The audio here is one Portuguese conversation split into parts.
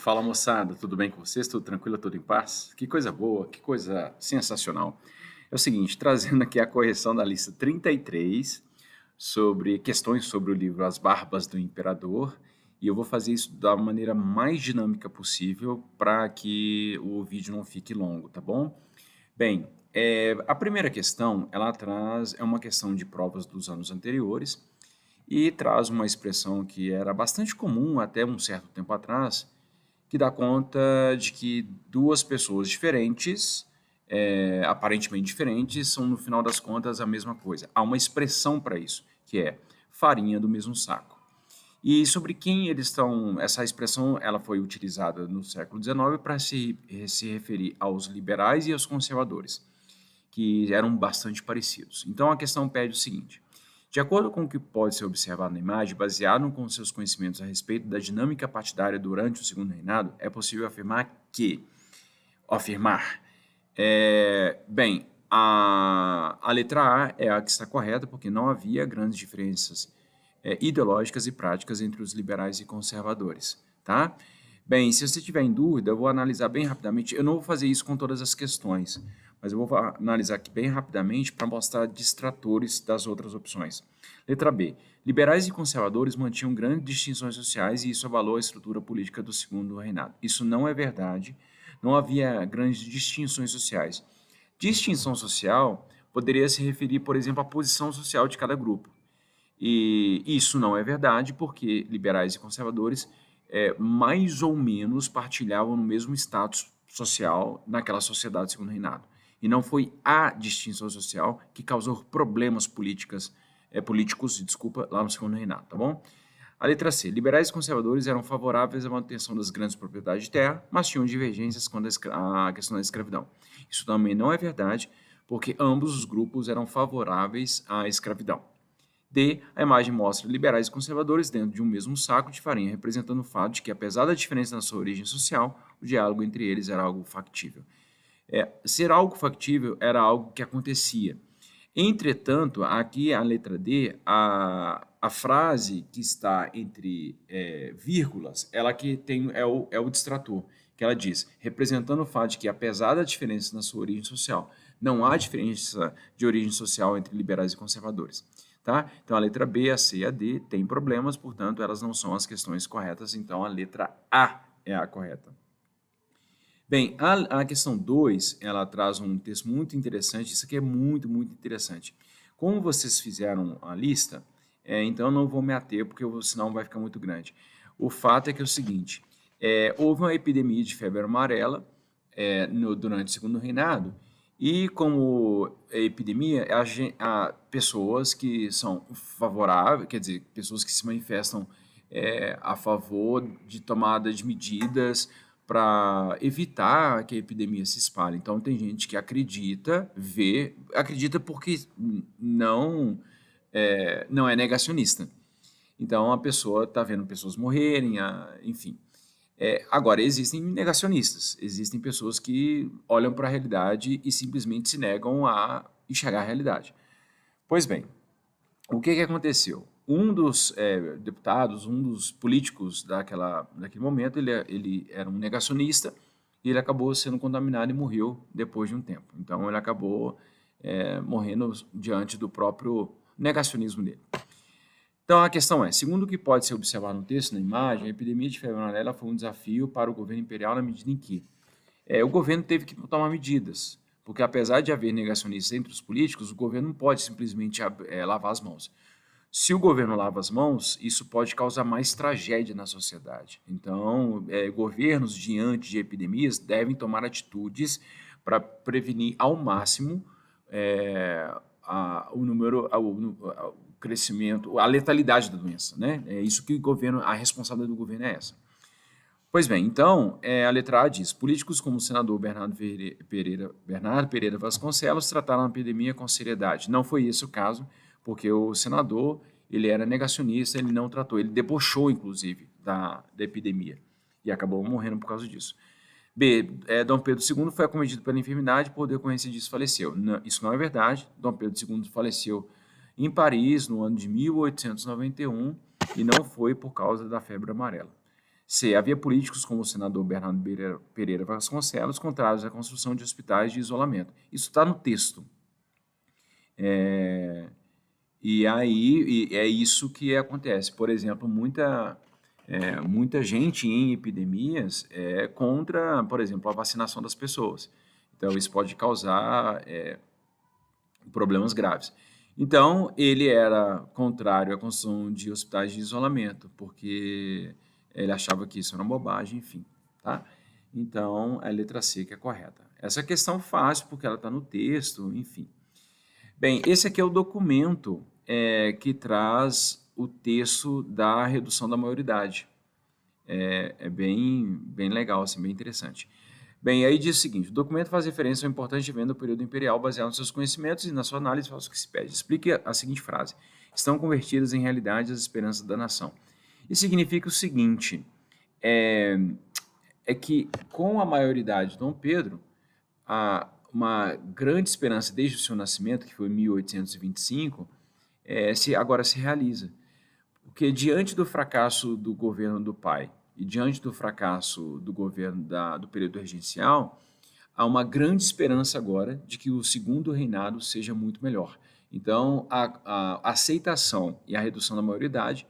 Fala moçada, tudo bem com vocês? Tudo tranquilo, tudo em paz? Que coisa boa, que coisa sensacional. É o seguinte, trazendo aqui a correção da lista 33 sobre questões sobre o livro As Barbas do Imperador, e eu vou fazer isso da maneira mais dinâmica possível para que o vídeo não fique longo, tá bom? Bem, a primeira questão, é uma questão de provas dos anos anteriores e traz uma expressão que era bastante comum até um certo tempo atrás, que dá conta de que duas pessoas diferentes, aparentemente diferentes, são no final das contas a mesma coisa. Há uma expressão para isso, que é farinha do mesmo saco. E sobre quem eles estão, essa expressão ela foi utilizada no século XIX para se referir aos liberais e aos conservadores, que eram bastante parecidos. Então a questão pede o seguinte: de acordo com o que pode ser observado na imagem, baseado com seus conhecimentos a respeito da dinâmica partidária durante o Segundo Reinado, é possível afirmar, bem, a letra A é a que está correta, porque não havia grandes diferenças ideológicas e práticas entre os liberais e conservadores, tá? Bem, se você tiver em dúvida, eu vou analisar bem rapidamente. Eu não vou fazer isso com todas as questões, mas eu vou analisar aqui bem rapidamente para mostrar distratores das outras opções. Letra B. Liberais e conservadores mantinham grandes distinções sociais e isso abalou a estrutura política do Segundo Reinado. Isso não é verdade. Não havia grandes distinções sociais. Distinção social poderia se referir, por exemplo, à posição social de cada grupo. E isso não é verdade, porque liberais e conservadores mais ou menos partilhavam no mesmo status social naquela sociedade do Segundo Reinado. E não foi a distinção social que causou problemas políticos, lá no Segundo Reinado, tá bom? A letra C. Liberais e conservadores eram favoráveis à manutenção das grandes propriedades de terra, mas tinham divergências quanto à questão da escravidão. Isso também não é verdade, porque ambos os grupos eram favoráveis à escravidão. D. A imagem mostra liberais e conservadores dentro de um mesmo saco de farinha, representando o fato de que, apesar da diferença na sua origem social, o diálogo entre eles era algo factível. Ser algo factível era algo que acontecia. Entretanto, aqui a letra D, a frase que está entre vírgulas, ela que tem é o distrator, que ela diz, representando o fato de que, apesar da diferença na sua origem social, não há diferença de origem social entre liberais e conservadores. Tá? Então, a letra B, a C e a D têm problemas, portanto, elas não são as questões corretas, então a letra A é a correta. Bem, a questão 2, ela traz um texto muito interessante, isso aqui é muito, muito interessante. Como vocês fizeram a lista, então eu não vou me ater, porque senão vai ficar muito grande. O fato é que é o seguinte, houve uma epidemia de febre amarela durante o Segundo Reinado, e como epidemia, há pessoas que são favoráveis, quer dizer, pessoas que se manifestam a favor de tomada de medidas para evitar que a epidemia se espalhe. Então, tem gente que acredita porque não é negacionista. Então, a pessoa está vendo pessoas morrerem, enfim. Agora, existem negacionistas, existem pessoas que olham para a realidade e simplesmente se negam a enxergar a realidade. Pois bem, o que aconteceu? Um dos deputados, um dos políticos daquele momento, ele era um negacionista e ele acabou sendo contaminado e morreu depois de um tempo. Então, ele acabou morrendo diante do próprio negacionismo dele. Então, a questão é, segundo o que pode ser observado no texto, na imagem, a epidemia de febre amarela foi um desafio para o governo imperial na medida em que o governo teve que tomar medidas, porque apesar de haver negacionistas entre os políticos, o governo não pode simplesmente lavar as mãos. Se o governo lava as mãos, isso pode causar mais tragédia na sociedade. Então, governos diante de epidemias devem tomar atitudes para prevenir ao máximo o crescimento, a letalidade da doença, né? É isso que a responsabilidade do governo é essa. Pois bem, então, a letra A diz, políticos como o senador Bernardo Pereira Vasconcelos trataram a epidemia com seriedade. Não foi esse o caso, porque o senador, ele era negacionista, ele não tratou, ele debochou, inclusive, da epidemia e acabou morrendo por causa disso. B. Dom Pedro II foi acometido pela enfermidade e por decorrência disso faleceu. Não, isso não é verdade. Dom Pedro II faleceu em Paris no ano de 1891 e não foi por causa da febre amarela. C. Havia políticos como o senador Bernardo Pereira Vasconcelos contrários à construção de hospitais de isolamento. Isso está no texto. E aí é isso que acontece. Por exemplo, muita gente em epidemias é contra, por exemplo, a vacinação das pessoas. Então, isso pode causar problemas graves. Então, ele era contrário à construção de hospitais de isolamento, porque ele achava que isso era uma bobagem, enfim. Tá? Então, é a letra C que é correta. Essa questão fácil, porque ela está no texto, enfim. Bem, esse aqui é o documento que traz o texto da redução da maioridade. É bem legal, assim, bem interessante. Bem, aí diz o seguinte: o documento faz referência ao importante evento do período imperial baseado nos seus conhecimentos e na sua análise faz o que se pede. Explique a seguinte frase: estão convertidas em realidade as esperanças da nação. Isso significa o seguinte, é que com a maioridade de Dom Pedro, uma grande esperança desde o seu nascimento, que foi em 1825, agora se realiza. Porque diante do fracasso do governo do pai e diante do fracasso do governo do período regencial, há uma grande esperança agora de que o segundo reinado seja muito melhor. Então, a aceitação e a redução da maioridade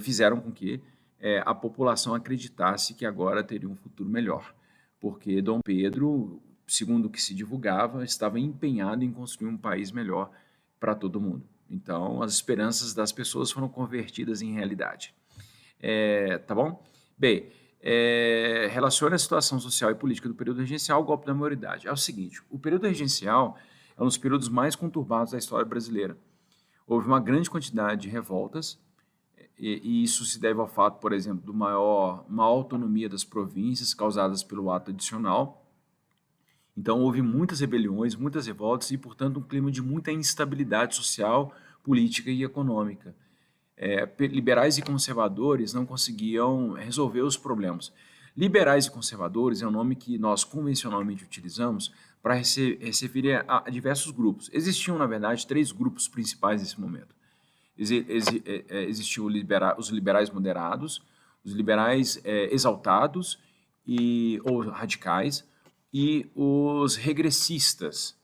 fizeram com que a população acreditasse que agora teria um futuro melhor, porque Dom Pedro, segundo o que se divulgava, estava empenhado em construir um país melhor para todo mundo. Então, as esperanças das pessoas foram convertidas em realidade. Tá bom? Bem, relaciona a situação social e política do período regencial ao golpe da maioridade. É o seguinte, o período regencial é um dos períodos mais conturbados da história brasileira. Houve uma grande quantidade de revoltas, e isso se deve ao fato, por exemplo, de uma autonomia das províncias causadas pelo ato adicional. Então, houve muitas rebeliões, muitas revoltas e, portanto, um clima de muita instabilidade social, política e econômica. Liberais e conservadores não conseguiam resolver os problemas. Liberais e conservadores é um nome que nós convencionalmente utilizamos para se referir a diversos grupos. Existiam, na verdade, 3 grupos principais nesse momento. Existiam os liberais moderados, os liberais exaltados ou radicais, e os regressistas.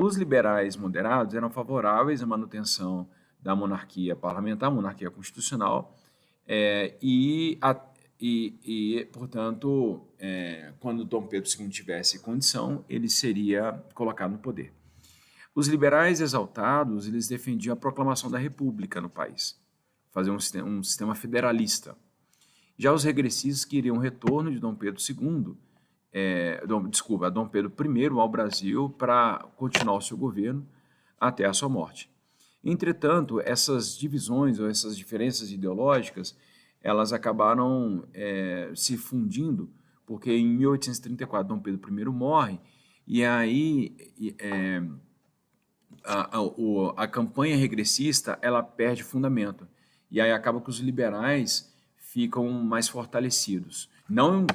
Os liberais moderados eram favoráveis à manutenção da monarquia parlamentar, monarquia constitucional, portanto, quando Dom Pedro II tivesse condição, ele seria colocado no poder. Os liberais exaltados, eles defendiam a proclamação da república no país, fazer um sistema federalista. Já os regressistas queriam o retorno de Dom Pedro II, Dom Pedro I ao Brasil para continuar o seu governo até a sua morte. Entretanto, essas divisões ou essas diferenças ideológicas, elas acabaram se fundindo, porque em 1834 Dom Pedro I morre, e aí a campanha regressista ela perde fundamento, e aí acaba que os liberais ficam mais fortalecidos. Não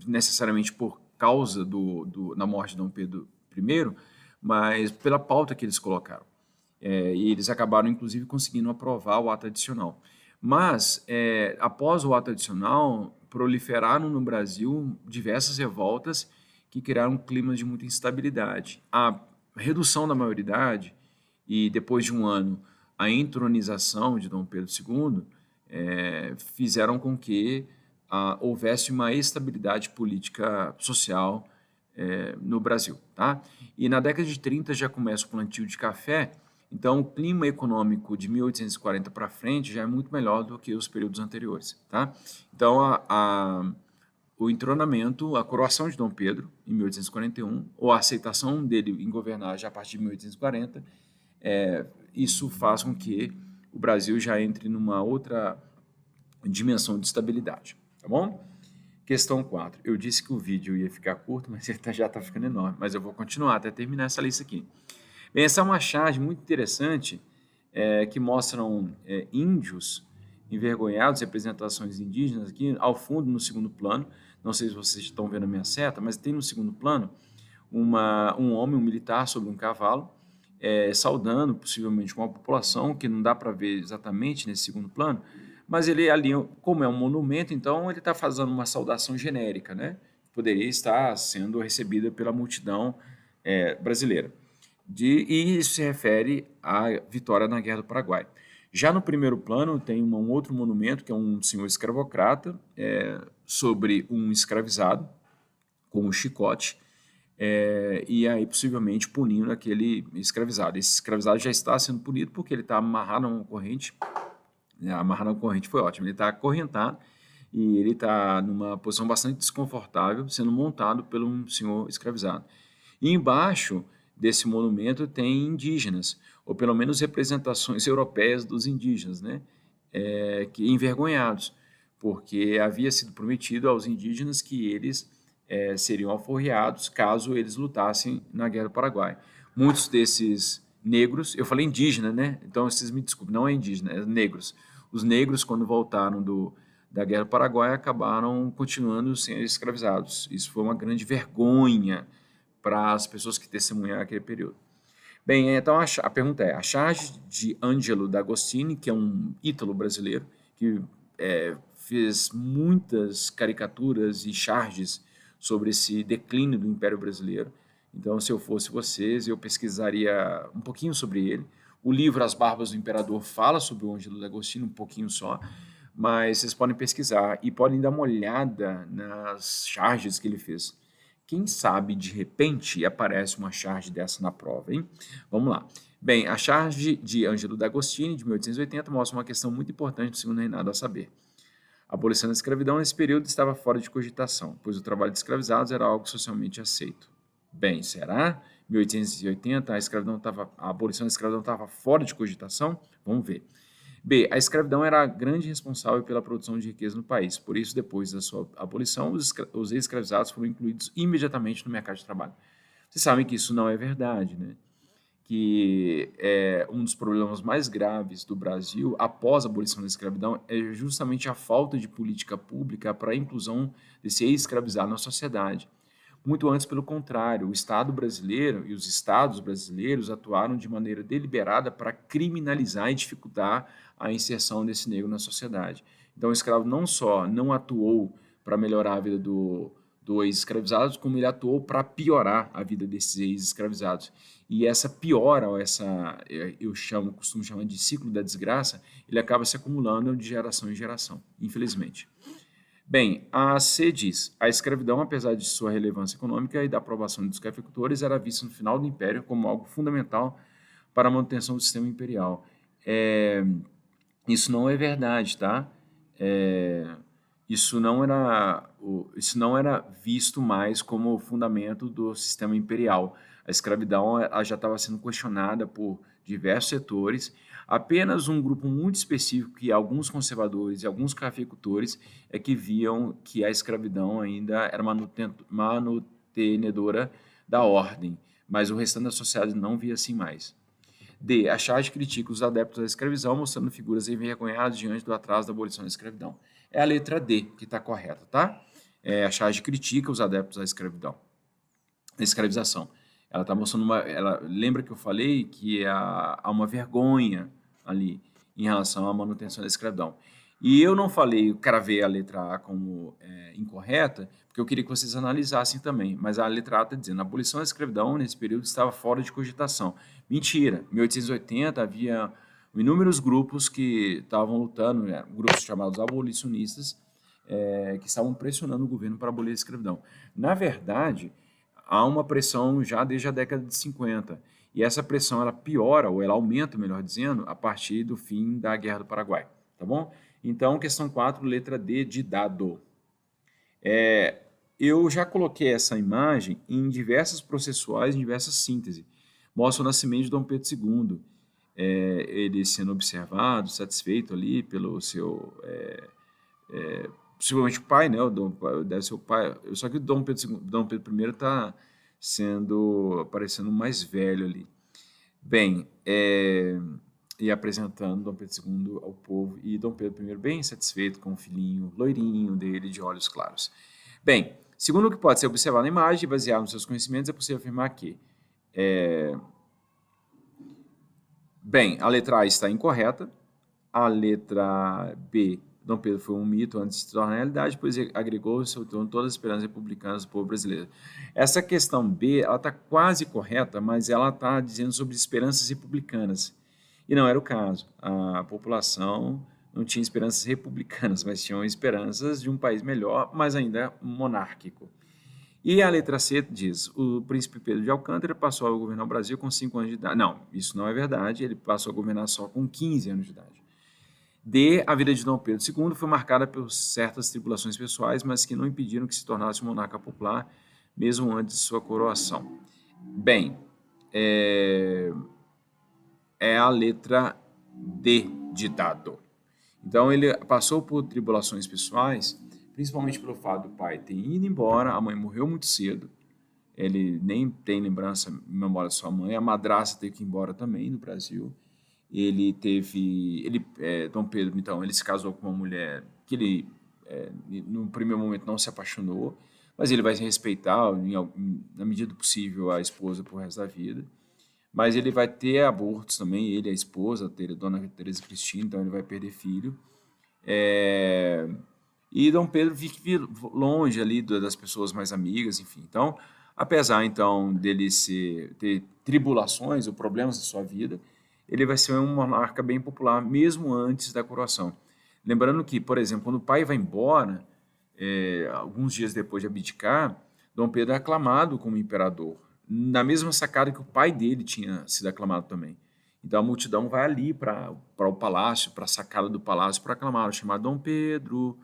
necessariamente por causa da morte de Dom Pedro I, mas pela pauta que eles colocaram. E eles acabaram, inclusive, conseguindo aprovar o ato adicional. Mas, após o ato adicional, proliferaram no Brasil diversas revoltas que criaram um clima de muita instabilidade. A redução da maioridade e, depois de um ano, a entronização de Dom Pedro II fizeram com que houvesse uma estabilidade política social no Brasil. Tá? E na década de 30 já começa o plantio de café, então o clima econômico de 1840 para frente já é muito melhor do que os períodos anteriores. Tá? Então o entronamento, a coroação de Dom Pedro em 1841, ou a aceitação dele em governar já a partir de 1840, isso faz com que o Brasil já entre numa outra dimensão de estabilidade. Tá bom? Questão 4. Eu disse que o vídeo ia ficar curto, mas ele já está ficando enorme. Mas eu vou continuar até terminar essa lista aqui. Bem, essa é uma charge muito interessante que mostram índios envergonhados, representações indígenas aqui, ao fundo, no segundo plano. Não sei se vocês estão vendo a minha seta, mas tem no segundo plano um homem, um militar, sobre um cavalo, saudando possivelmente uma população, que não dá para ver exatamente nesse segundo plano, mas ele ali, como é um monumento, então ele está fazendo uma saudação genérica, né? Poderia estar sendo recebida pela multidão brasileira. E isso se refere à vitória na Guerra do Paraguai. Já no primeiro plano tem um outro monumento, que é um senhor escravocrata, sobre um escravizado, com um chicote, e aí possivelmente punindo aquele escravizado. Esse escravizado já está sendo punido porque ele está amarrado a uma corrente. Amarrado a uma corrente foi ótimo. Ele está acorrentado e ele está numa posição bastante desconfortável, sendo montado por um senhor escravizado. E embaixo desse monumento tem indígenas, ou pelo menos representações europeias dos indígenas, né? Que envergonhados, porque havia sido prometido aos indígenas que eles seriam alforriados caso eles lutassem na Guerra do Paraguai. Muitos desses negros, eu falei indígena, né? Então vocês me desculpem, não é indígena, é negros. Os negros, quando voltaram da Guerra do Paraguai, acabaram continuando sendo escravizados. Isso foi uma grande vergonha para as pessoas que testemunharam aquele período. Bem, então a pergunta é, a charge de Angelo D'Agostini, que é um ítalo brasileiro, que fez muitas caricaturas e charges sobre esse declínio do Império Brasileiro. Então, se eu fosse vocês, eu pesquisaria um pouquinho sobre ele. O livro As Barbas do Imperador fala sobre o Angelo D'Agostini, um pouquinho só, mas vocês podem pesquisar e podem dar uma olhada nas charges que ele fez. Quem sabe, de repente, aparece uma charge dessa na prova, hein? Vamos lá. Bem, a charge de Angelo D'Agostini, de 1880, mostra uma questão muito importante do segundo reinado a saber. A abolição da escravidão nesse período estava fora de cogitação, pois o trabalho de escravizados era algo socialmente aceito. Bem, será? 1880, a abolição da escravidão estava fora de cogitação? Vamos ver. B. A escravidão era a grande responsável pela produção de riqueza no país. Por isso, depois da sua abolição, os ex-escravizados foram incluídos imediatamente no mercado de trabalho. Vocês sabem que isso não é verdade, né? Que um dos problemas mais graves do Brasil após a abolição da escravidão é justamente a falta de política pública para a inclusão desse ex-escravizado na sociedade. Muito antes, pelo contrário, o Estado brasileiro e os estados brasileiros atuaram de maneira deliberada para criminalizar e dificultar a inserção desse negro na sociedade. Então, o escravo não só não atuou para melhorar a vida do ex-escravizados, como ele atuou para piorar a vida desses ex-escravizados. E essa piora, ou costumo chamar de ciclo da desgraça, ele acaba se acumulando de geração em geração, infelizmente. Bem, a C diz, a escravidão, apesar de sua relevância econômica e da aprovação dos cafeicultores, era vista no final do Império como algo fundamental para a manutenção do sistema imperial. Isso não é verdade, tá? Isso não era visto mais como o fundamento do sistema imperial. A escravidão já estava sendo questionada por diversos setores. Apenas um grupo muito específico, que alguns conservadores e alguns cafeicultores, é que viam que a escravidão ainda era manutenedora da ordem, mas o restante da sociedade não via assim mais. D. A charge critica os adeptos da escravidão, mostrando figuras envergonhadas diante do atraso da abolição da escravidão. É a letra D que está correta, tá? A charge critica os adeptos da escravidão, da escravização. Ela está mostrando lembra que eu falei que há uma vergonha ali em relação à manutenção da escravidão. E eu não cravei a letra A como incorreta, porque eu queria que vocês analisassem também, mas a letra A está dizendo, a abolição da escravidão nesse período estava fora de cogitação. Mentira, em 1880 havia inúmeros grupos que estavam lutando, grupos chamados abolicionistas, que estavam pressionando o governo para abolir a escravidão. Na verdade, há uma pressão já desde a década de 50, e essa pressão ela piora, ou ela aumenta, melhor dizendo, a partir do fim da Guerra do Paraguai, tá bom? Então, questão 4, letra D de dado. Eu já coloquei essa imagem em diversas processuais, em diversas sínteses. Mostra o nascimento de Dom Pedro II, ele sendo observado, satisfeito ali pelo seu... possivelmente o pai, né? Deve ser o pai. Só que o Dom Pedro I está aparecendo mais velho ali. Bem, e apresentando Dom Pedro II ao povo, e Dom Pedro I bem satisfeito com o filhinho loirinho dele, de olhos claros. Bem, segundo o que pode ser observado na imagem, baseado nos seus conhecimentos, é possível afirmar que bem, a letra A está incorreta, A letra B, Dom Pedro foi um mito antes de se tornar realidade, depois agregou seu torno todas as esperanças republicanas do povo brasileiro. Essa questão B, ela está quase correta, mas ela está dizendo sobre esperanças republicanas. E não era o caso. A população não tinha esperanças republicanas, mas tinham esperanças de um país melhor, mas ainda monárquico. E a letra C diz, o príncipe Pedro de Alcântara passou a governar o Brasil com 5 anos de idade. Não, isso não é verdade, ele passou a governar só com 15 anos de idade. D, a vida de Dom Pedro II foi marcada por certas tribulações pessoais, mas que não impediram que se tornasse um monarca popular, mesmo antes de sua coroação. Bem, é a letra D de dado. Então, ele passou por tribulações pessoais, principalmente pelo fato do pai ter ido embora, a mãe morreu muito cedo, ele nem tem lembrança, memória de sua mãe, a madrasta teve que ir embora também no Brasil. Dom Pedro, então, ele se casou com uma mulher que ele, no primeiro momento, não se apaixonou, mas ele vai respeitar, na medida do possível, a esposa por resto da vida. Mas ele vai ter abortos também, ele, a esposa, a Dona Teresa Cristina, então ele vai perder filho. E Dom Pedro vive longe ali das pessoas mais amigas, enfim. Então, apesar, então, dele ter tribulações ou problemas na sua vida, ele vai ser um monarca bem popular, mesmo antes da coroação. Lembrando que, por exemplo, quando o pai vai embora, alguns dias depois de abdicar, Dom Pedro é aclamado como imperador, na mesma sacada que o pai dele tinha sido aclamado também. Então a multidão vai ali para o palácio, para a sacada do palácio, para aclamá-lo, chamado Dom Pedro,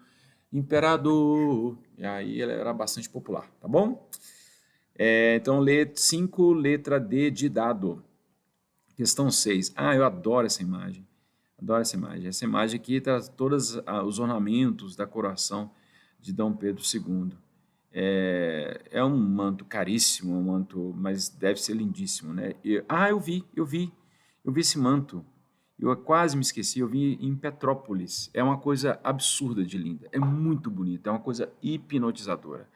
imperador. E aí ele era bastante popular, tá bom? Então, 5, letra D de dado. Questão 6. Eu adoro essa imagem. Adoro essa imagem. Essa imagem aqui traz todos os ornamentos da coroação de Dom Pedro II. É um manto caríssimo, um manto, mas deve ser lindíssimo, né? Eu vi esse manto. Eu quase me esqueci, eu vi em Petrópolis. É uma coisa absurda de linda. É muito bonita, é uma coisa hipnotizadora.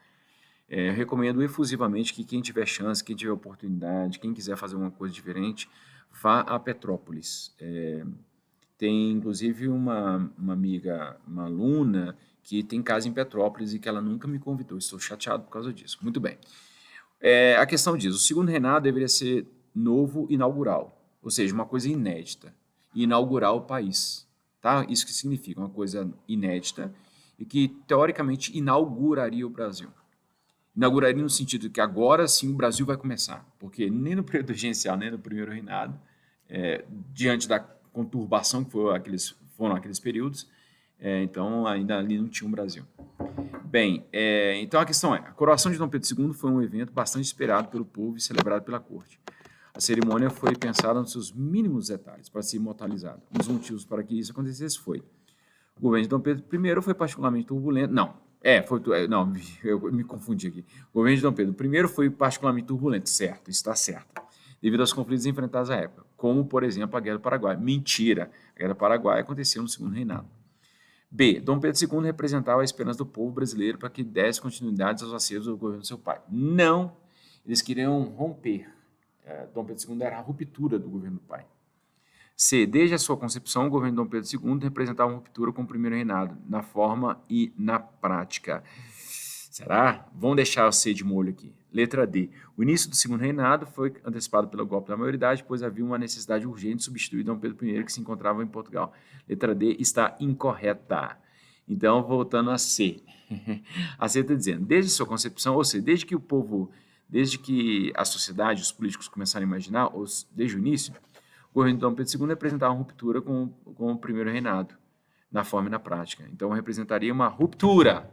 Eu recomendo efusivamente que quem tiver chance, quem tiver oportunidade, quem quiser fazer uma coisa diferente, vá a Petrópolis. Tem, inclusive, uma amiga, uma aluna, que tem casa em Petrópolis e que ela nunca me convidou. Estou chateado por causa disso. Muito bem. A questão diz, o segundo reinado deveria ser novo inaugural, ou seja, uma coisa inédita, e inaugurar o país. Tá? Isso que significa uma coisa inédita e que, teoricamente, inauguraria o Brasil. Inauguraria no sentido de que agora sim o Brasil vai começar, porque nem no período regencial, nem no primeiro reinado, diante da conturbação que foram aqueles períodos, então ainda ali não tinha um Brasil. Bem, então a questão a coroação de Dom Pedro II foi um evento bastante esperado pelo povo e celebrado pela corte. A cerimônia foi pensada nos seus mínimos detalhes para ser imortalizada. Um dos motivos para que isso acontecesse foi: o governo de Dom Pedro I foi particularmente turbulento. Não, eu me confundi aqui. O governo de Dom Pedro I foi particularmente turbulento, certo, está certo, devido aos conflitos enfrentados à época, como, por exemplo, a Guerra do Paraguai. Mentira, a Guerra do Paraguai aconteceu no segundo reinado. B. Dom Pedro II representava a esperança do povo brasileiro para que desse continuidade aos acertos do governo do seu pai. Não, eles queriam romper. Dom Pedro II era a ruptura do governo do pai. C. Desde a sua concepção, o governo de Dom Pedro II representava uma ruptura com o primeiro reinado, na forma e na prática. Será? Vamos deixar o C de molho aqui. Letra D. O início do segundo reinado foi antecipado pelo golpe da maioridade, pois havia uma necessidade urgente de substituir Dom Pedro I, que se encontrava em Portugal. Letra D está incorreta. Então, voltando a C. A C está dizendo, desde sua concepção, ou seja, desde que a sociedade, os políticos começaram a imaginar, desde o início, o governo de Dom Pedro II representava uma ruptura com o primeiro reinado, na forma e na prática. Então, representaria uma ruptura.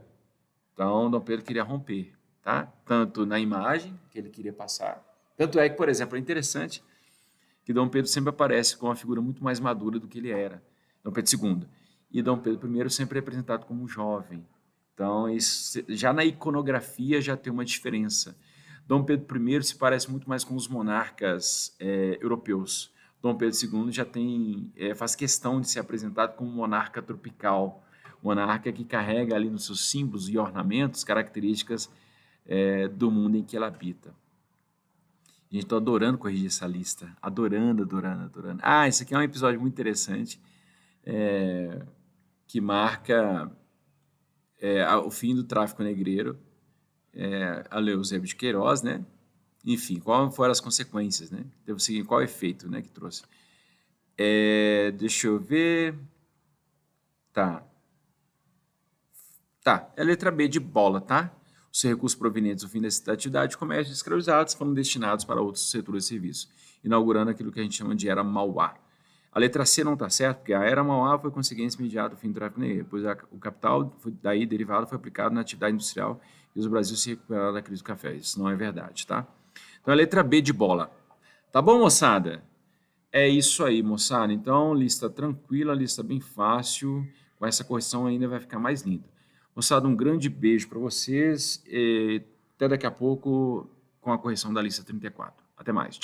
Então, Dom Pedro queria romper, tá? Tanto na imagem que ele queria passar. Tanto é que, por exemplo, é interessante que Dom Pedro sempre aparece com uma figura muito mais madura do que ele era, Dom Pedro II. E Dom Pedro I sempre é representado como jovem. Então, isso, já na iconografia já tem uma diferença. Dom Pedro I se parece muito mais com os monarcas europeus. Dom Pedro II já faz questão de ser apresentado como monarca tropical, monarca que carrega ali nos seus símbolos e ornamentos características do mundo em que ela habita. Gente, estou adorando corrigir essa lista. Adorando. Esse aqui é um episódio muito interessante. que marca o fim do tráfico negreiro, a Lei Eusébio de Queiroz, né? Enfim, quais foram as consequências, né? Devo seguir qual o efeito, né, que trouxe. Deixa eu ver. Tá. É a letra B de bola, tá? Os recursos provenientes do fim dessa atividade de comércio de escravizados foram destinados para outros setores de serviço, inaugurando aquilo que a gente chama de Era Mauá. A letra C não está certa, porque a Era Mauá foi consequência imediata do fim do tráfico negreiro, pois o capital daí derivado foi aplicado na atividade industrial e o Brasil se recuperou da crise do café. Isso não é verdade, tá? Então, a letra B de bola. Tá bom, moçada? É isso aí, moçada. Então, lista tranquila, lista bem fácil. Com essa correção ainda vai ficar mais linda. Moçada, um grande beijo para vocês. E até daqui a pouco com a correção da lista 34. Até mais.